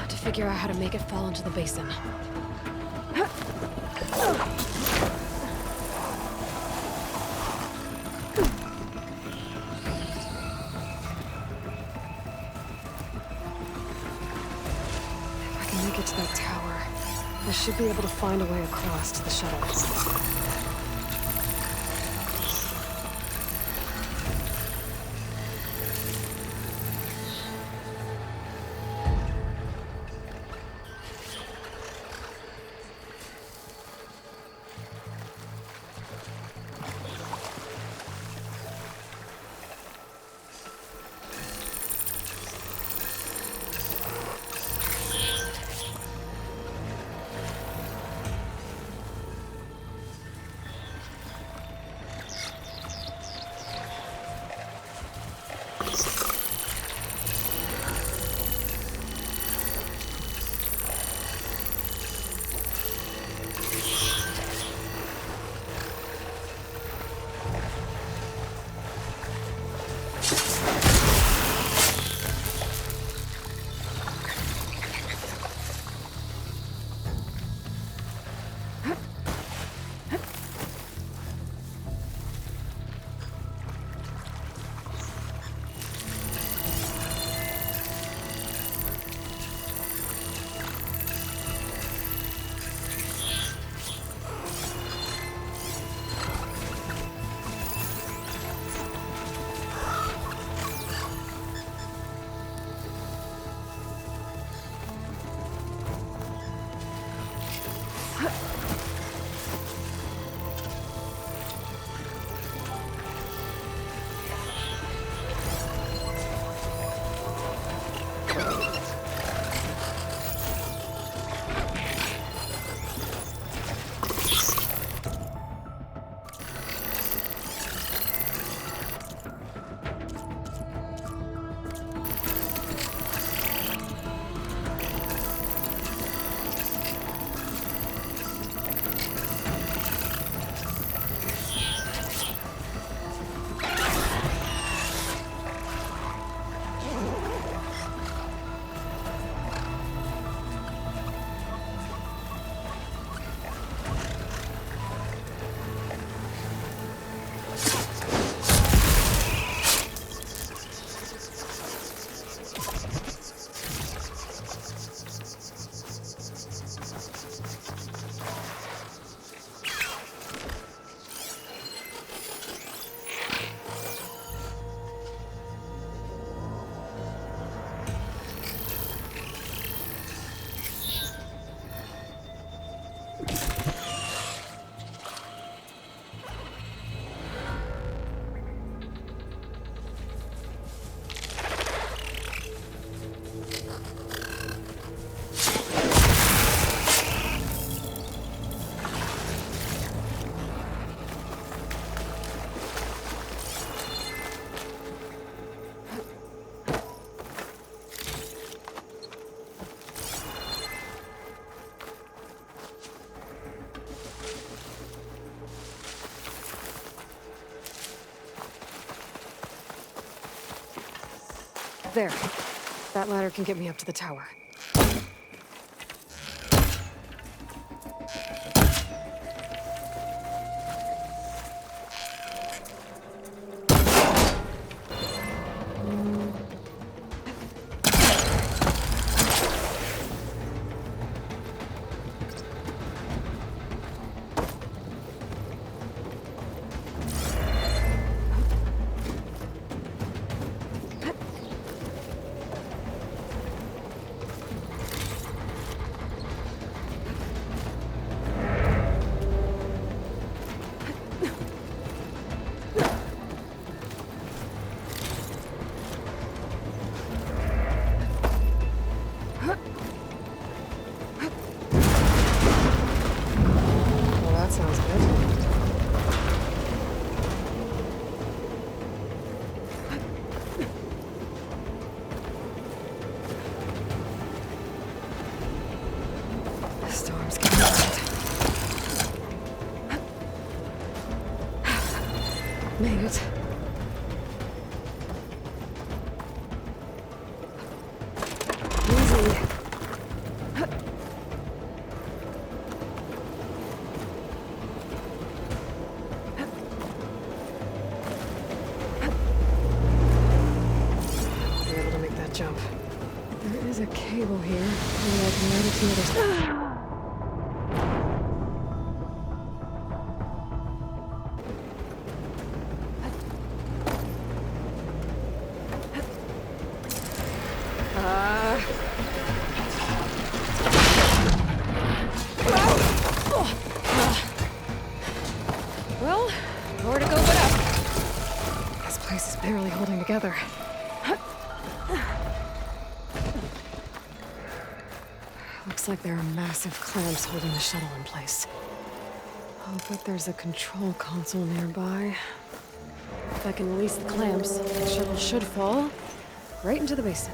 to figure out how to make it fall into the basin. If I can make it to that tower, I should be able to find a way across to the shuttle. There. That ladder can get me up to the tower. Made it. Easy. a cable here. Maybe I can run it to the other side. Well, more to go but up. This place is barely holding together. Looks like there are massive clamps holding the shuttle in place. I'll bet there's a control console nearby. If I can release the clamps, the shuttle should fall right into the basin.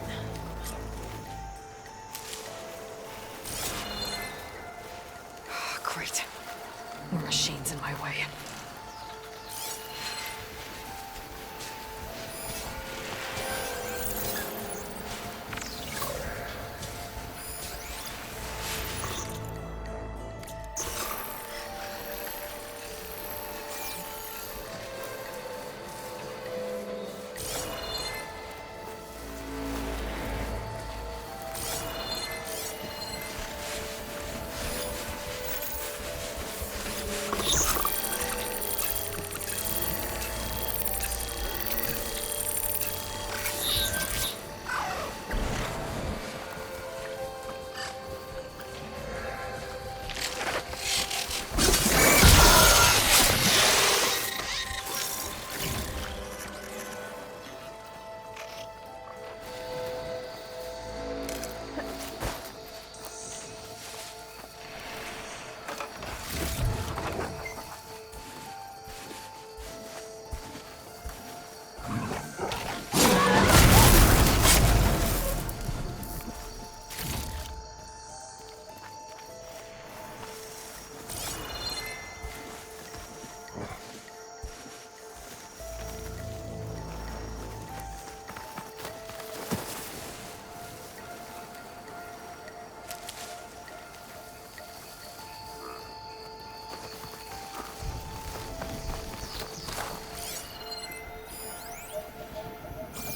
Great. More machines in my way.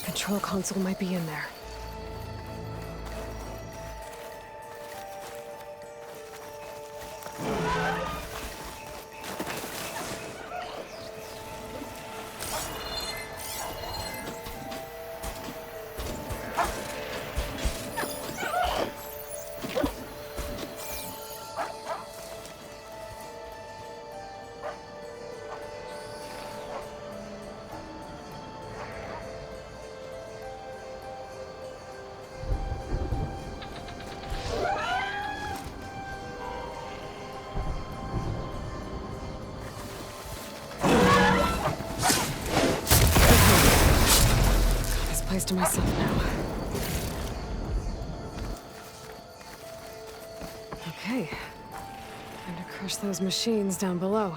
Control console might be in there. Place to myself now. Okay. Time to crush those machines down below.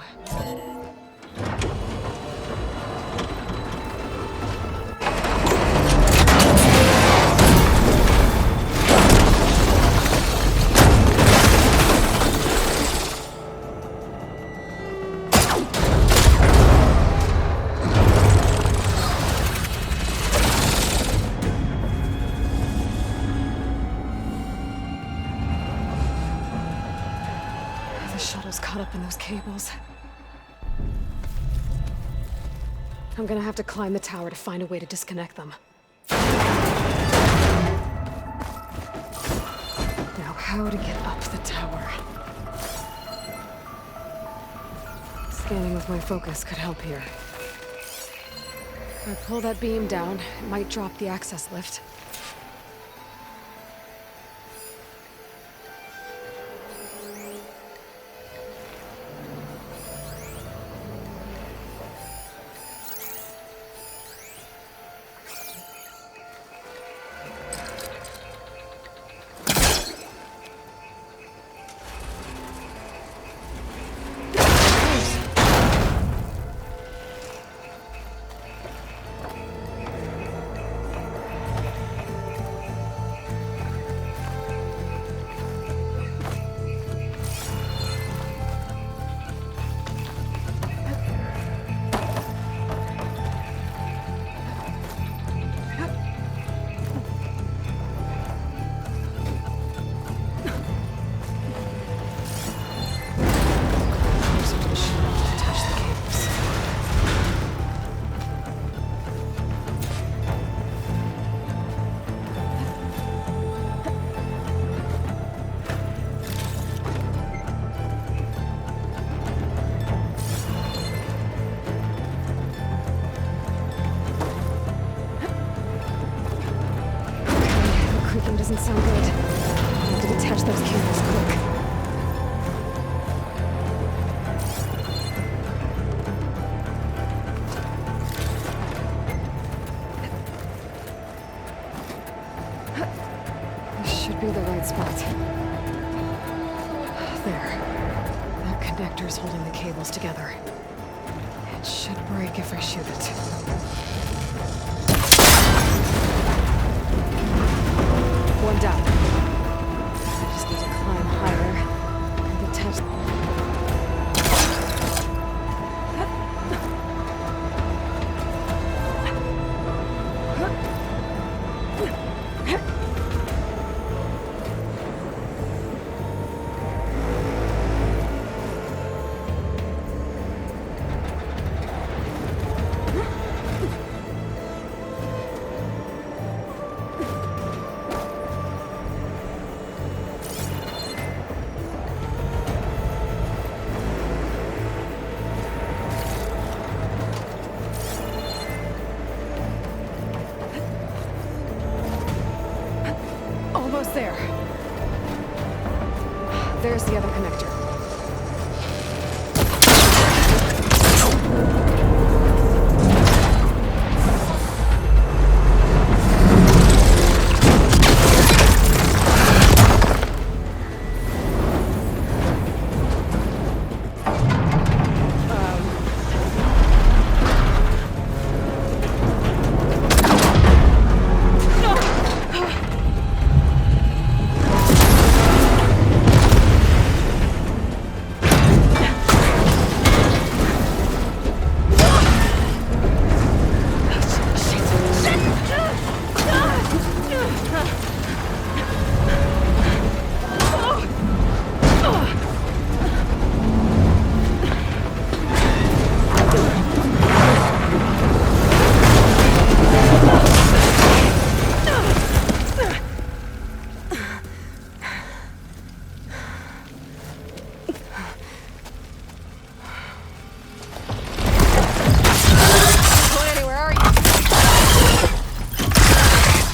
The shuttle's caught up in those cables. I'm gonna have to climb the tower to find a way to disconnect them. Now, how to get up the tower? Scanning with my focus could help here. If I pull that beam down, it might drop the access lift. attach those cables quick. This should be the right spot. There. That connector's holding the cables together. It should break if I shoot it. One down. I just need to climb higher and attach. Almost there. There's the other connector.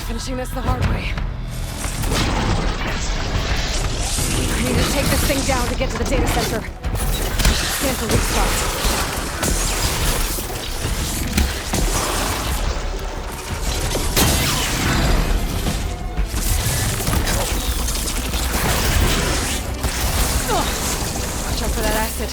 Finishing this the hard way. I need to take this thing down to get to the data center. Scan for weak spots. Watch out for that acid.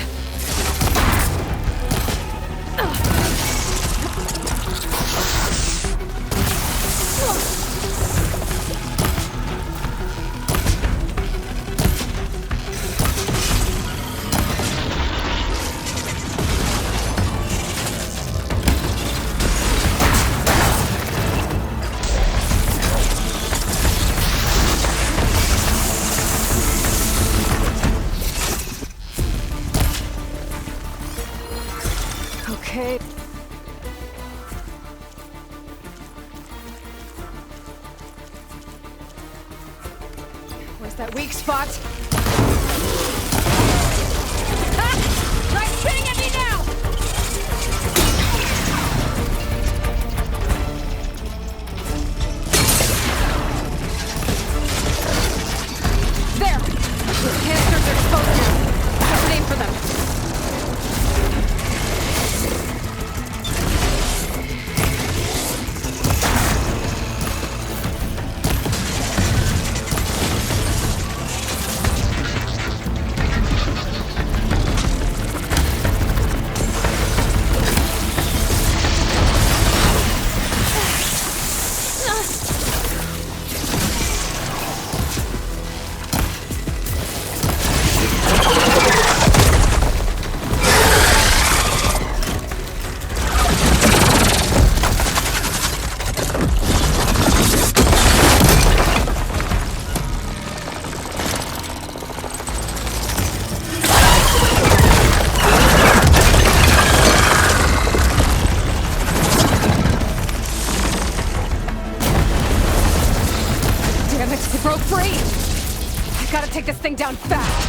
Okay. Where's that weak spot? Ah! Try spitting at me now! There! Those canisters are exposed now. Have an aim for them. It broke free! I gotta take this thing down fast!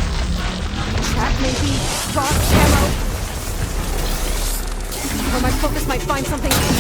Track maybe? Frost ammo? Or my focus might find something easier.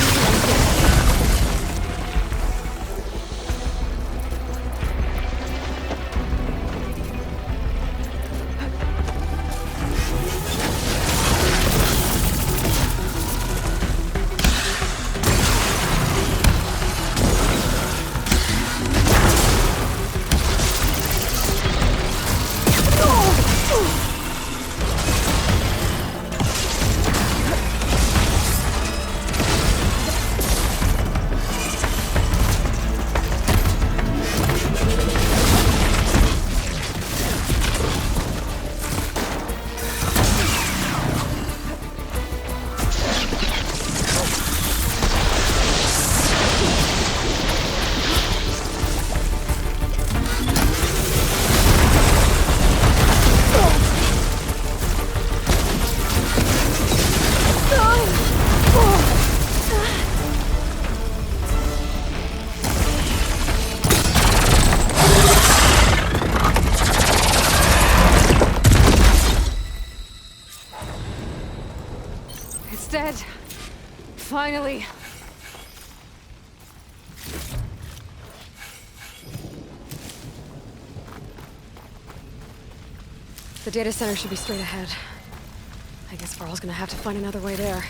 Finally. The data center should be straight ahead. I guess Varl's gonna have to find another way there.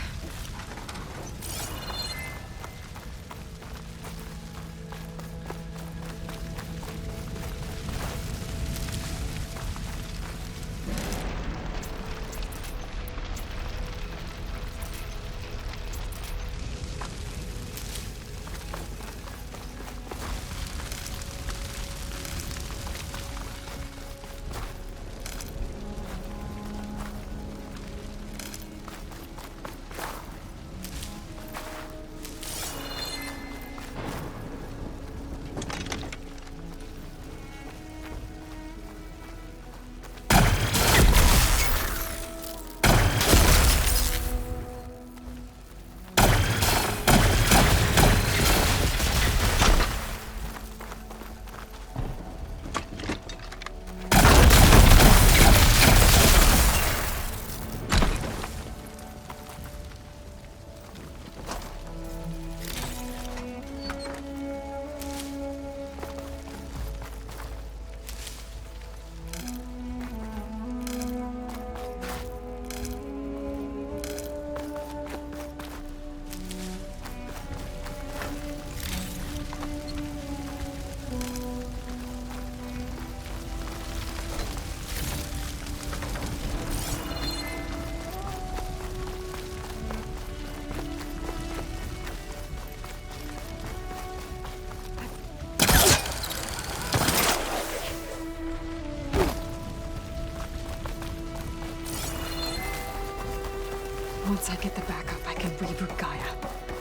Once I get the backup, I can reboot Gaia.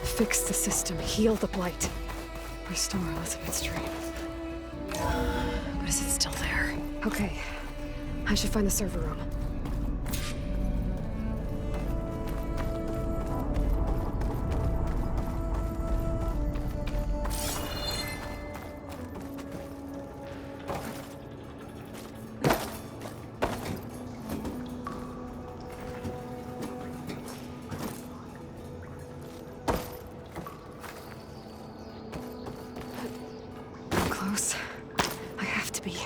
Fix the system, heal the blight. Restore Elizabeth's dream. But is it still there? Okay. I should find the server room. Close. I have to be.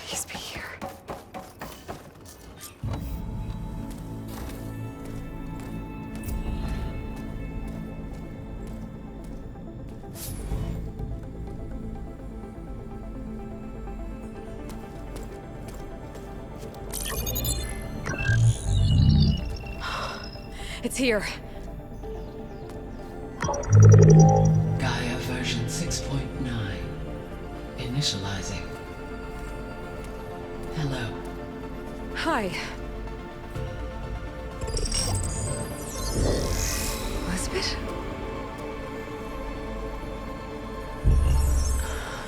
Please be here. It's here. Gaia version 6.9. Initializing. Hello. Hi. Elizabeth?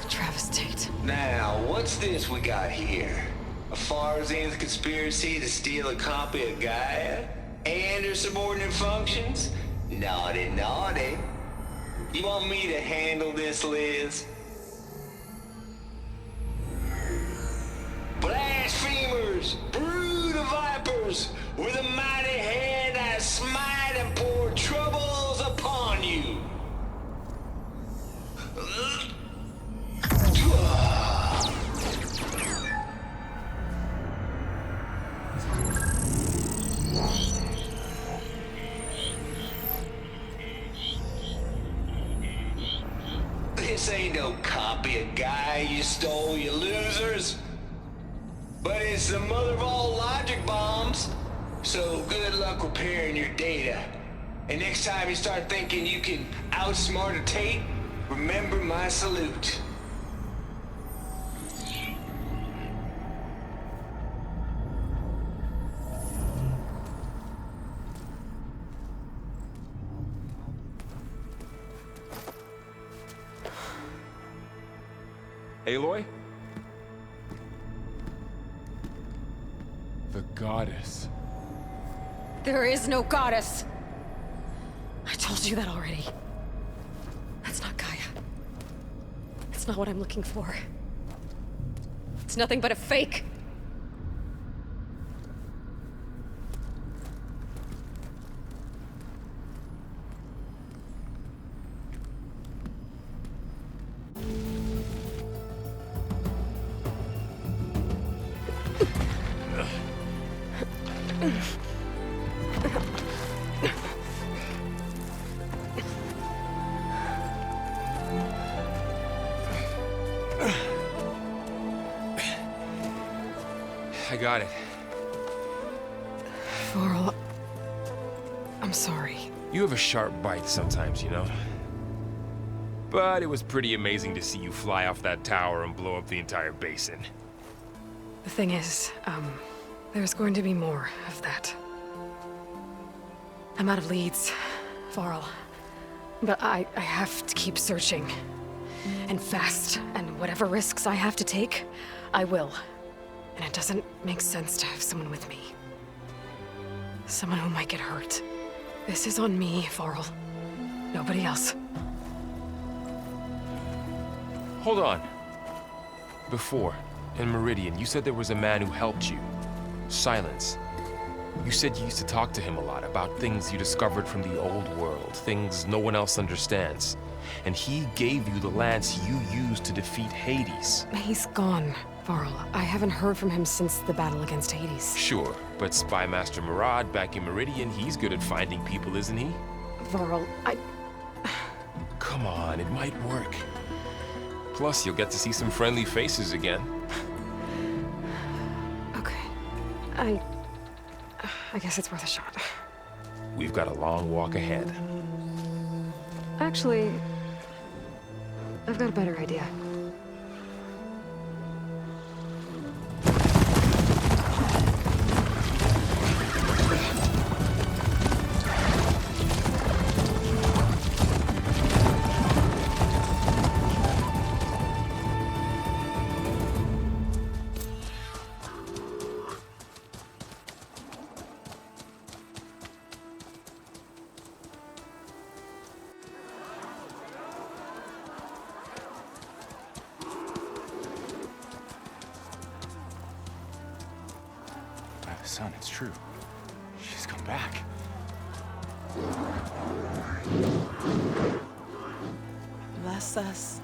Travis Tate. Now, what's this we got here? A Farzan's conspiracy to steal a copy of Gaia? And her subordinate functions? Naughty, naughty. You want me to handle this, Liz? Blasphemers! Brood of vipers! With a mighty hand I smite and pour troubles upon you! This ain't no copy of Guy you stole, you losers. But it's the mother of all logic bombs. So good luck repairing your data. And next time you start thinking you can outsmart a Tate, remember my salute. Aloy? The goddess. There is no goddess! I told you that already. That's not Gaia. It's not what I'm looking for. It's nothing but a fake. I got it. Varl, I'm sorry. You have a sharp bite sometimes, you know? But it was pretty amazing to see you fly off that tower and blow up the entire basin. The thing is, there's going to be more of that. I'm out of leads, Varl. But I have to keep searching. And fast, and whatever risks I have to take, I will. And it doesn't make sense to have someone with me. Someone who might get hurt. This is on me, Varl. Nobody else. Hold on. Before, in Meridian, you said there was a man who helped you. Silence. You said you used to talk to him a lot about things you discovered from the old world, things no one else understands. And he gave you the lance you used to defeat Hades. He's gone, Varl. I haven't heard from him since the battle against Hades. Sure, but Spy Master Murad back in Meridian, he's good at finding people, isn't he? Varl, Come on, it might work. Plus, you'll get to see some friendly faces again. Okay. I guess it's worth a shot. We've got a long walk ahead. Actually, I've got a better idea. Son, it's true. She's come back. Bless us.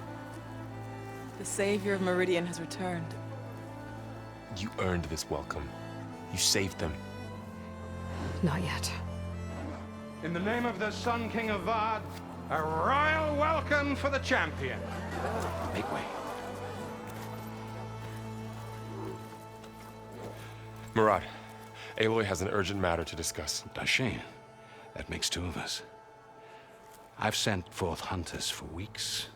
The Savior of Meridian has returned. You earned this welcome. You saved them. Not yet. In the name of the Sun King of Vard, a royal welcome for the champion. Make way. Murad, Aloy has an urgent matter to discuss. Dashane, that makes two of us. I've sent forth hunters for weeks,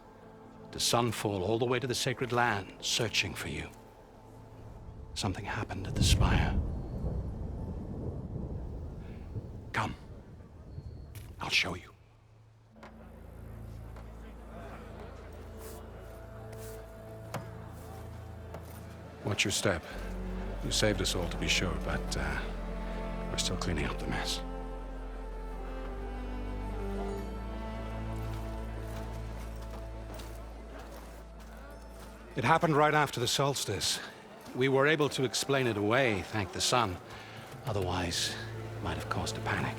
to sunfall all the way to the sacred land, searching for you. Something happened at the spire. Come. I'll show you. Watch your step. You saved us all, to be sure, but we're still cleaning up the mess. It happened right after the solstice. We were able to explain it away, thank the sun. Otherwise, it might have caused a panic.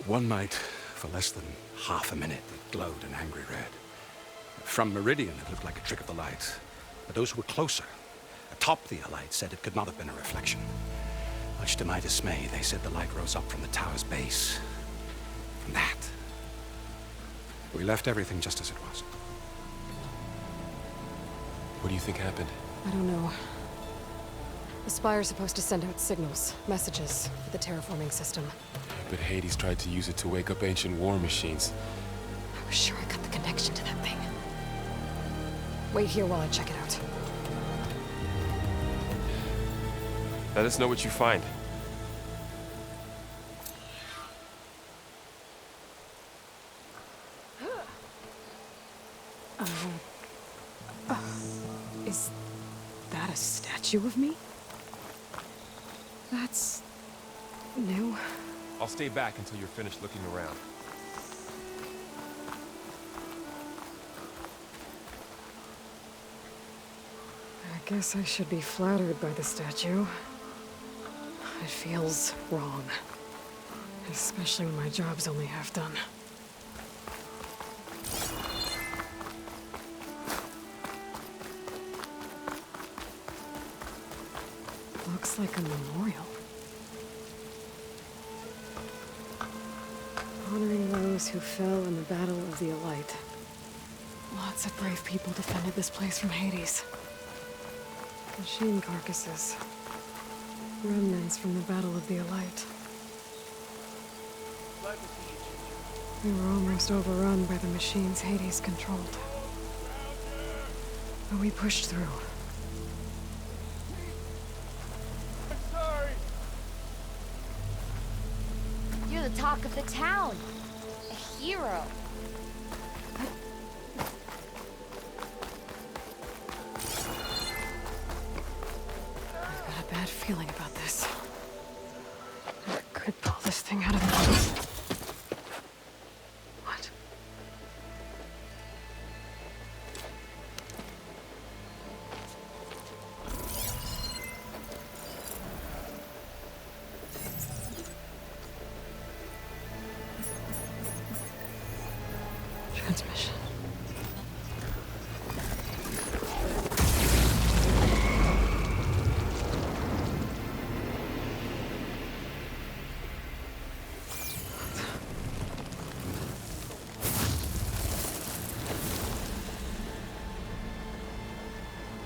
One night, for less than half a minute, it glowed an angry red. From Meridian, it looked like a trick of the light. But those who were closer, atop the light, said it could not have been a reflection. Much to my dismay, they said the light rose up from the tower's base. From that, we left everything just as it was. What do you think happened? I don't know. The Spire's supposed to send out signals, messages, for the terraforming system. But Hades tried to use it to wake up ancient war machines. I was sure I got the connection to that thing. Wait here while I check it out. Let us know what you find. Is that a statue of me? That's new. I'll stay back until you're finished looking around. I guess I should be flattered by the statue. It feels wrong. Especially when my job's only half done. Looks like a memorial. Honoring those who fell in the Battle of the Elite. Lots of brave people defended this place from Hades. Machine carcasses. Remnants from the Battle of the Elite. We were almost overrun by the machines Hades controlled. But we pushed through. You're the talk of the town. A hero. I've got a bad feeling about this. I could pull this thing out of the... What? Transmission.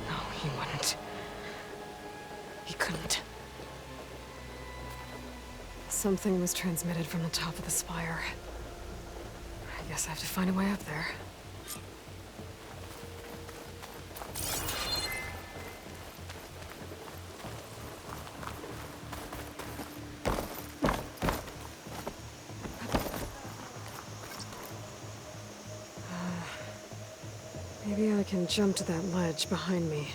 No, he wouldn't. He couldn't. Something was transmitted from the top of the spire. I guess I have to find a way up there. Maybe I can jump to that ledge behind me.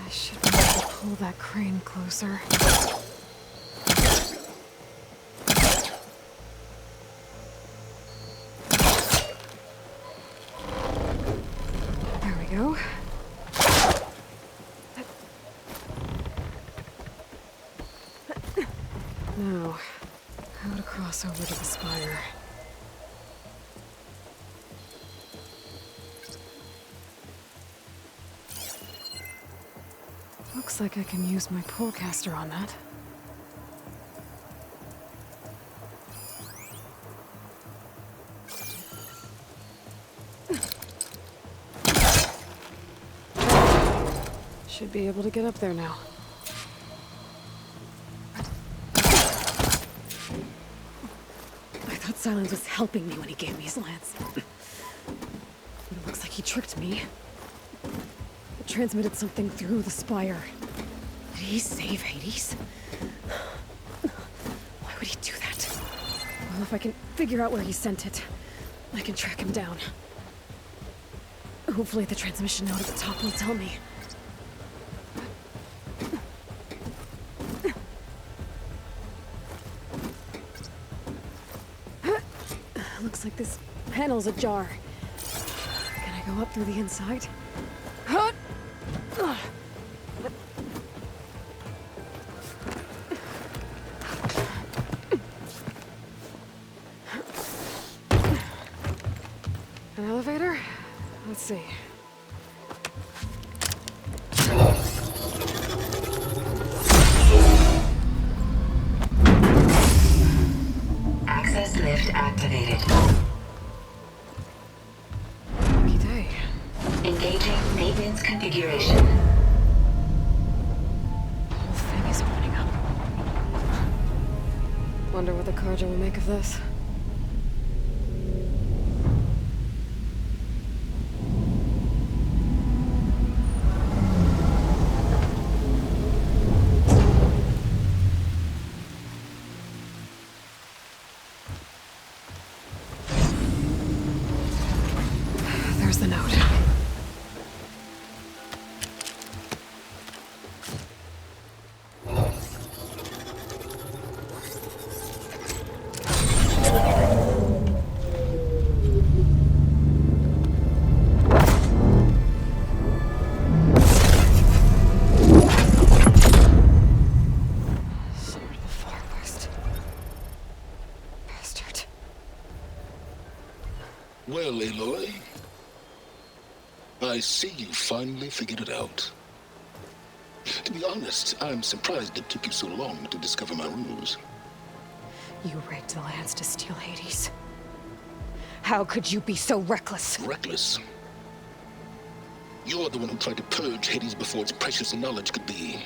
I should be able to pull that crane closer. There we go. Now, how to cross over to the spire. Looks like I can use my pullcaster on that. Should be able to get up there now. I thought Silence was helping me when he gave me his lance. But it looks like he tricked me. It transmitted something through the spire. Did he save Hades? Why would he do that? Well, if I can figure out where he sent it, I can track him down. Hopefully the transmission note at the top will tell me. Looks like this panel's ajar. Can I go up through the inside? Huh? An elevator? Let's see. Access lift activated. Lucky day. Engaging maintenance configuration. The whole thing is opening up. Wonder what the Carja will make of this. There's the note. Sword of the Far West. Bastard. Well, Aloy, I see you finally figured it out. To be honest, I'm surprised it took you so long to discover my ruse. You rigged the lands to steal Hades. How could you be so reckless? Reckless? You're the one who tried to purge Hades before its precious knowledge could be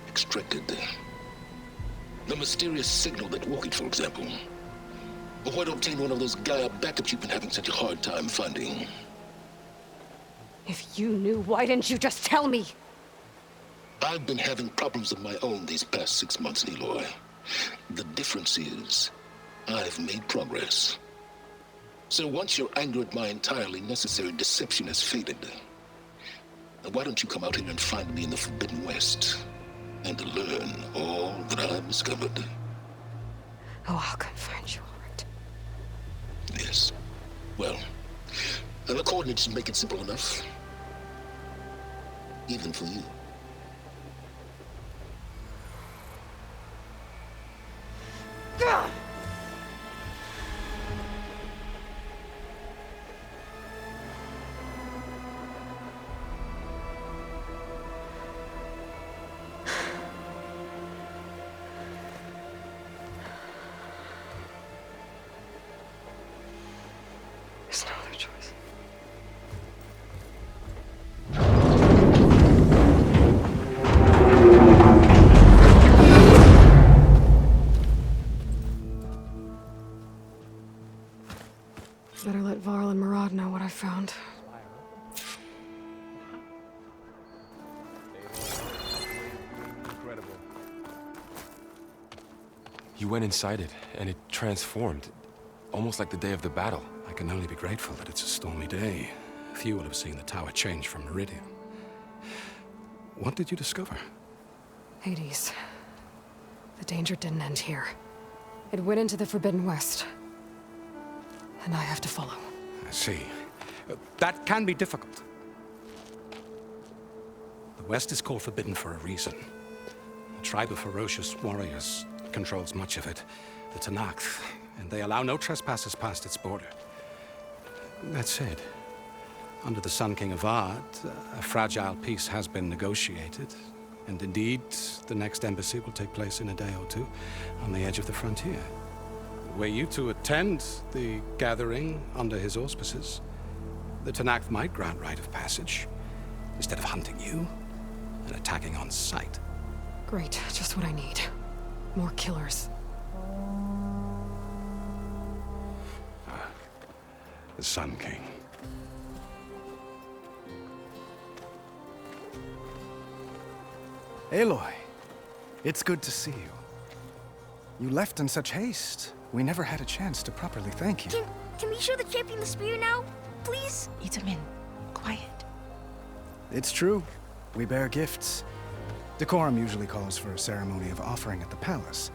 extracted. The mysterious signal that woke it, for example. Or why to obtain one of those Gaia backups you've been having such a hard time finding. If you knew, why didn't you just tell me? I've been having problems of my own these past 6 months, Aloy. The difference is, I've made progress. So once your anger at my entirely necessary deception has faded, why don't you come out here and find me in the Forbidden West and learn all that I've discovered? Oh, I'll come find you, all right. Yes. Well, the coordinates make it simple enough. Even for you. Gah! There's no other choice. Better let Varl and Murad know what I found. Incredible. You went inside it, and it transformed. Almost like the day of the battle. I can only be grateful that it's a stormy day. Few will have seen the tower change from Meridian. What did you discover? Hades. The danger didn't end here. It went into the Forbidden West. And I have to follow. I see. That can be difficult. The West is called Forbidden for a reason. A tribe of ferocious warriors controls much of it, the Tenakth, and they allow no trespassers past its border. That said, under the Sun King of Ard, a fragile peace has been negotiated, and indeed, the next embassy will take place in a day or two on the edge of the frontier. Were you to attend the gathering under his auspices, the Tenakth might grant right of passage, instead of hunting you and attacking on sight. Great, just what I need. More killers. The Sun King. Aloy, it's good to see you. You left in such haste. We never had a chance to properly thank you. Can we show the champion the spear now? Please? Itamin, quiet. It's true. We bear gifts. Decorum usually calls for a ceremony of offering at the palace.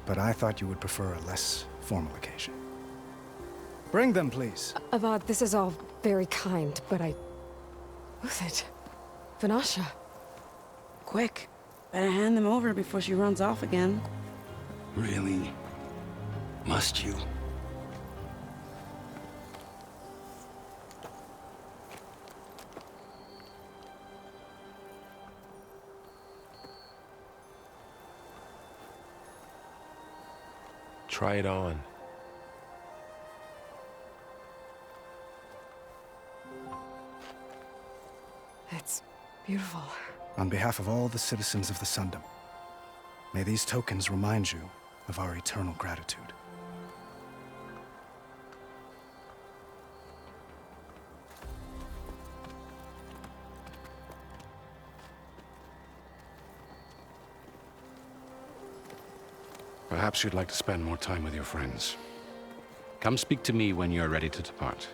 But I thought you would prefer a less formal occasion. Bring them, please. Avad, this is all very kind, but Who's it? Vanasha. Quick. Better hand them over before she runs off again. Really? Must you? Try it on. It's beautiful. On behalf of all the citizens of the Sundom, may these tokens remind you of our eternal gratitude. Perhaps you'd like to spend more time with your friends. Come speak to me when you're ready to depart.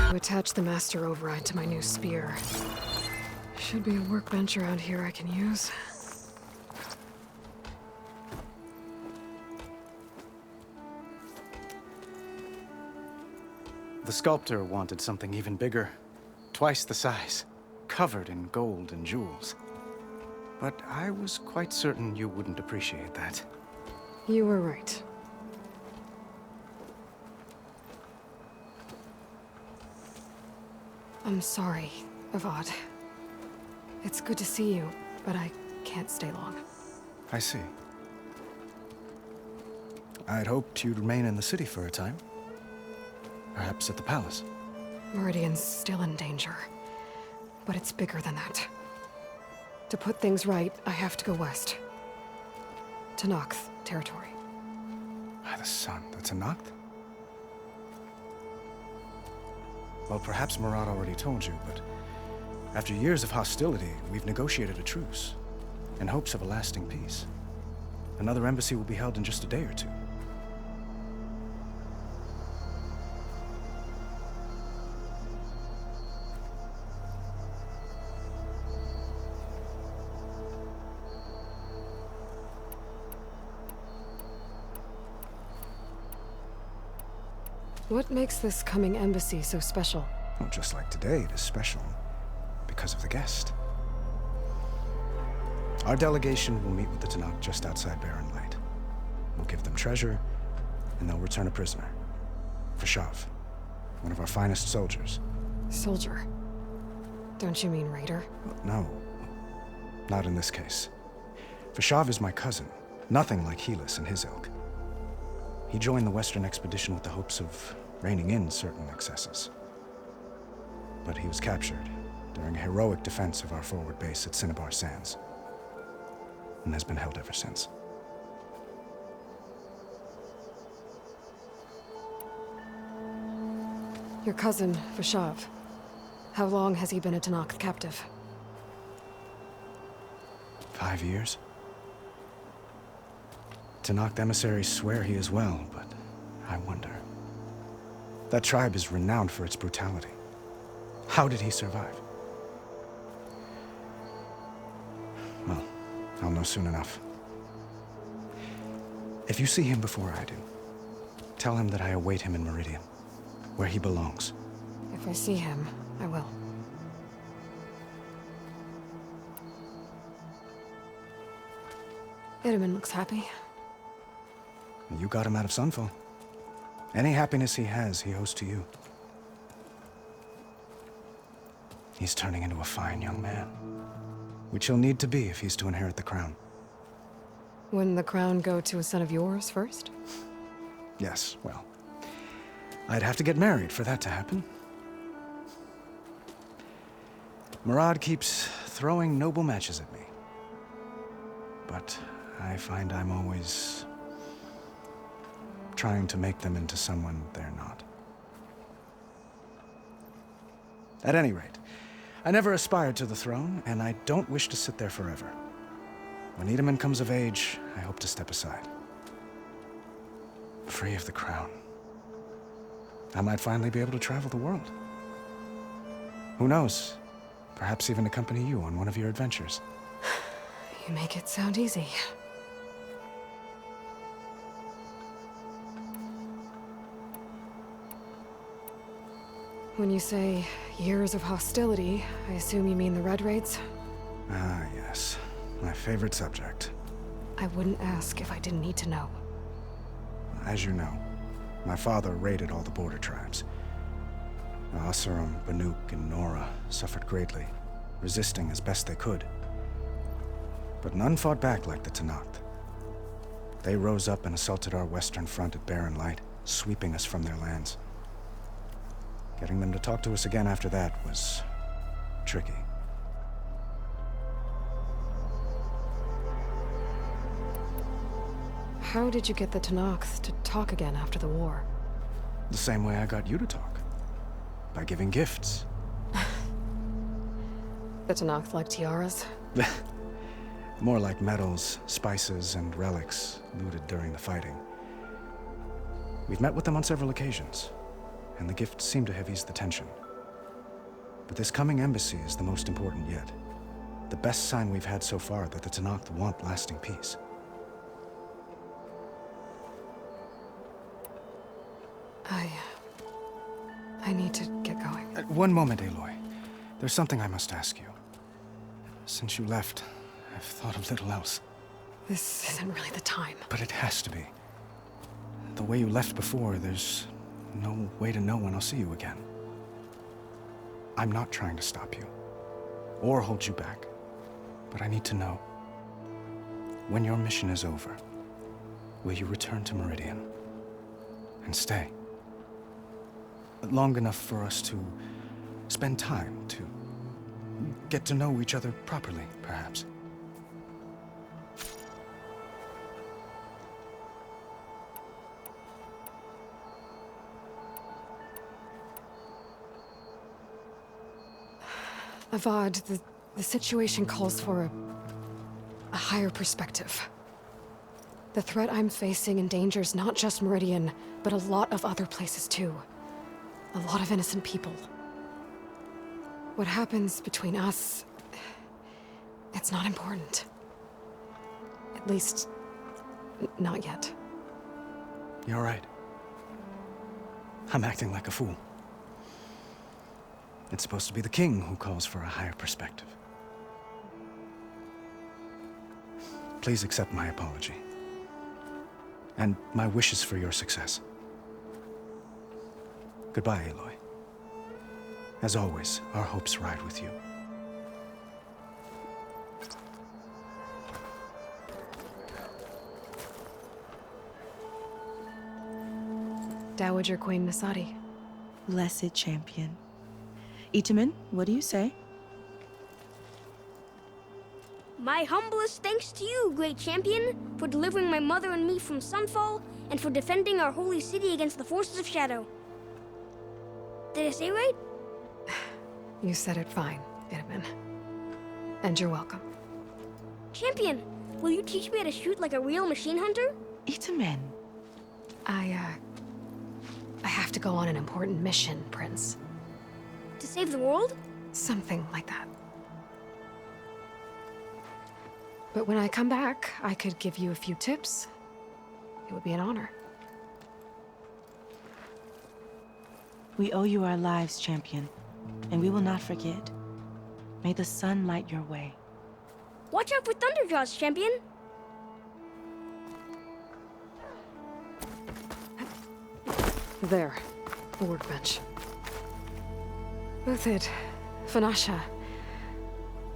To attach the master override to my new spear. Should be a workbench around here I can use. The sculptor wanted something even bigger, twice the size, covered in gold and jewels. But I was quite certain you wouldn't appreciate that. You were right. I'm sorry, Avad. It's good to see you, but I can't stay long. I see. I'd hoped you'd remain in the city for a time. Perhaps at the palace. Meridian's still in danger, but it's bigger than that. To put things right, I have to go west. To Nox territory. By the sun, that's a Noct? Well, perhaps Murad already told you, but after years of hostility, we've negotiated a truce, in hopes of a lasting peace. Another embassy will be held in just a day or two. What makes this coming embassy so special? Well, just like today, it is special because of the guest. Our delegation will meet with the Tanakh just outside Barren Light. We'll give them treasure, and they'll return a prisoner. Vashav, one of our finest soldiers. Soldier? Don't you mean raider? Well, no, not in this case. Vashav is my cousin, nothing like Helis and his ilk. He joined the Western expedition with the hopes of reining in certain excesses. But he was captured during a heroic defense of our forward base at Cinnabar Sands, and has been held ever since. Your cousin, Vashav. How long has he been a Tanakh captive? 5 years. Tanakh emissaries swear he is well, but I wonder. That tribe is renowned for its brutality. How did he survive? Well, I'll know soon enough. If you see him before I do, tell him that I await him in Meridian, where he belongs. If I see him, I will. Edelman looks happy. You got him out of Sunfall. Any happiness he has, he owes to you. He's turning into a fine young man, which he'll need to be if he's to inherit the crown. Wouldn't the crown go to a son of yours first? Yes, well, I'd have to get married for that to happen. Murad keeps throwing noble matches at me. But I find I'm always trying to make them into someone they're not. At any rate, I never aspired to the throne, and I don't wish to sit there forever. When Edelman comes of age, I hope to step aside. free of the crown, I might finally be able to travel the world. Who knows? Perhaps even accompany you on one of your adventures. You make it sound easy. When you say years of hostility, I assume you mean the Red Raids? Ah, yes. My favorite subject. I wouldn't ask if I didn't need to know. As you know, my father raided all the border tribes. Asurum, Banuk, and Nora suffered greatly, resisting as best they could. But none fought back like the Tenakth. They rose up and assaulted our western front at Barren Light, sweeping us from their lands. Getting them to talk to us again after that was tricky. How did you get the Tenakth to talk again after the war? The same way I got you to talk. By giving gifts. The Tenakth like tiaras? More like medals, spices, and relics looted during the fighting. We've met with them on several occasions, and the gifts seem to have eased the tension. But this coming embassy is the most important yet. The best sign we've had so far that the Tenakth want lasting peace. I need to get going. One moment, Aloy. There's something I must ask you. Since you left, I've thought of little else. This isn't really the time. But it has to be. The way you left before, there's no way to know when I'll see you again. I'm not trying to stop you, or hold you back. But I need to know, when your mission is over, will you return to Meridian and stay? Long enough for us to spend time, to get to know each other properly, perhaps. Avad, the situation calls for a higher perspective. The threat I'm facing endangers not just Meridian, but a lot of other places too. A lot of innocent people. What happens between us, it's not important. At least, not yet. You're right. I'm acting like a fool. It's supposed to be the king who calls for a higher perspective. Please accept my apology. And my wishes for your success. Goodbye, Aloy. As always, our hopes ride with you. Dowager Queen Nasadi. Blessed champion. Itamen, what do you say? My humblest thanks to you, great champion, for delivering my mother and me from Sunfall, and for defending our holy city against the forces of Shadow. Did I say right? You said it fine, Edmund. And you're welcome. Champion, will you teach me how to shoot like a real machine hunter? Itamen. I have to go on an important mission, Prince. To save the world? Something like that. But when I come back, I could give you a few tips. It would be an honor. We owe you our lives, champion, and we will not forget. May the sun light your way. Watch out for Thunderjaws, champion! There, the workbench. Uthid, Vanasha,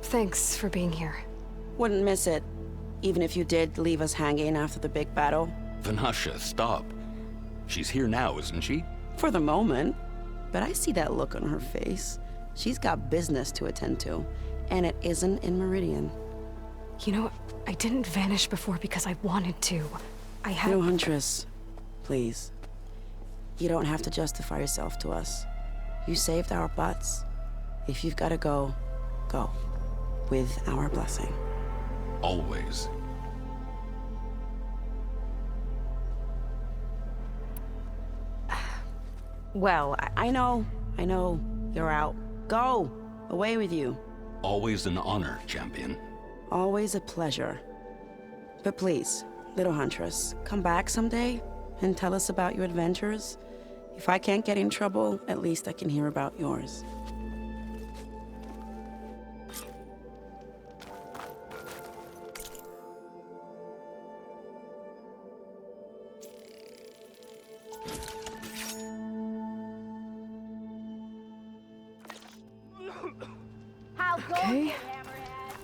thanks for being here. Wouldn't miss it, even if you did leave us hanging after the big battle. Vanasha, stop. She's here now, isn't she? For the moment. But I see that look on her face. She's got business to attend to, and it isn't in Meridian. You know, I didn't vanish before because I wanted to. I had... No, Huntress. Please. You don't have to justify yourself to us. You saved our butts. If you've got to go, go. With our blessing. Always. Well, I know. You're out. Go! Away with you. Always an honor, champion. Always a pleasure. But please, little huntress, come back someday and tell us about your adventures. If I can't get in trouble, at least I can hear about yours. Okay.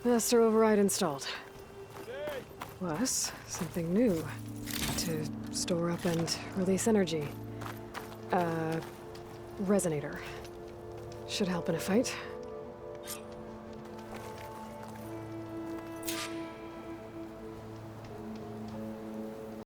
Master override installed. Plus, something new. To store up and release energy. Resonator. Should help in a fight.